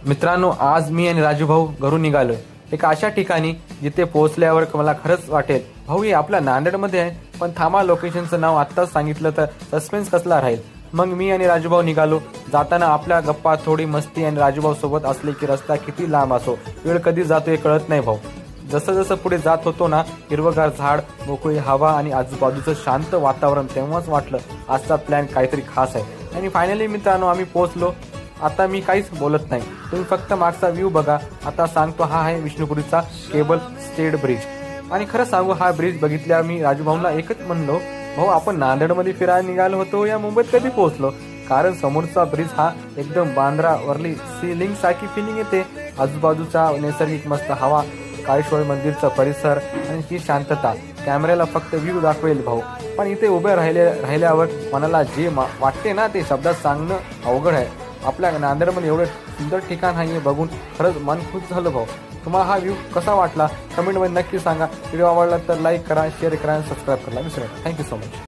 मित्रांनो, आज मी आणि राजू भाऊ घरून निघालोय एका अशा ठिकाणी जिथे पोहोचल्यावर मला खरंच वाटेल भाऊ हे आपल्या नांदेडमध्ये आहे, पण थांबा लोकेशनचं नाव आत्ताच सांगितलं तर सस्पेन्स कसला राहील. मग मी आणि राजू भाऊ निघालो. जाताना आपल्या गप्पा, थोडी मस्ती आणि राजू भाऊ सोबत असले की रस्ता किती लांब असो, वेळ कधी जातो हे कळत नाही भाऊ. जसं जसं पुढे जात होतो ना, हिरवगार झाड, मोकळी हवा आणि आजूबाजूचं शांत वातावरण, तेव्हाच वाटलं आजचा प्लॅन काहीतरी खास आहे. आणि फायनली मित्रांनो आम्ही पोहोचलो. आता मी काहीच बोलत नाही, तुम्ही फक्त मागचा व्ह्यू बघा. आता सांगतो, हा आहे विष्णुपुरीचा केबल स्टेड ब्रिज. आणि खरं सांगू, हा ब्रिज बघितल्यावर मी राजू भाऊला एकच म्हणलो, भाऊ आपण नांदेडमध्ये फिरायला निघालो होतो या मुंबईत कधी पोहोचलो. कारण समोरचा ब्रिज हा एकदम बांद्रा वर्ली सीलिंग सारखी फिलिंग येते. आजूबाजूचा नैसर्गिक मस्त हवा, काळेश्वर मंदिरचा परिसर आणि ही शांतता कॅमेऱ्याला फक्त व्ह्यू दाखवेल भाऊ, पण इथे उभे राहिल्यावर मनाला जे वाटते ना ते शब्दात सांगणं अवघड आहे. आपल्या नांदेडमध्ये एवढं सुंदर ठिकाण आहे हे बघून खरंच मन खुश झालं भाऊ. तुम्हाला हा व्ह्यू कसा वाटला कमेंटमध्ये नक्की सांगा. व्हिडिओ आवडला तर लाईक करा, शेअर करा आणि सबस्क्राईब करायला विसरू नका. Thank you so much.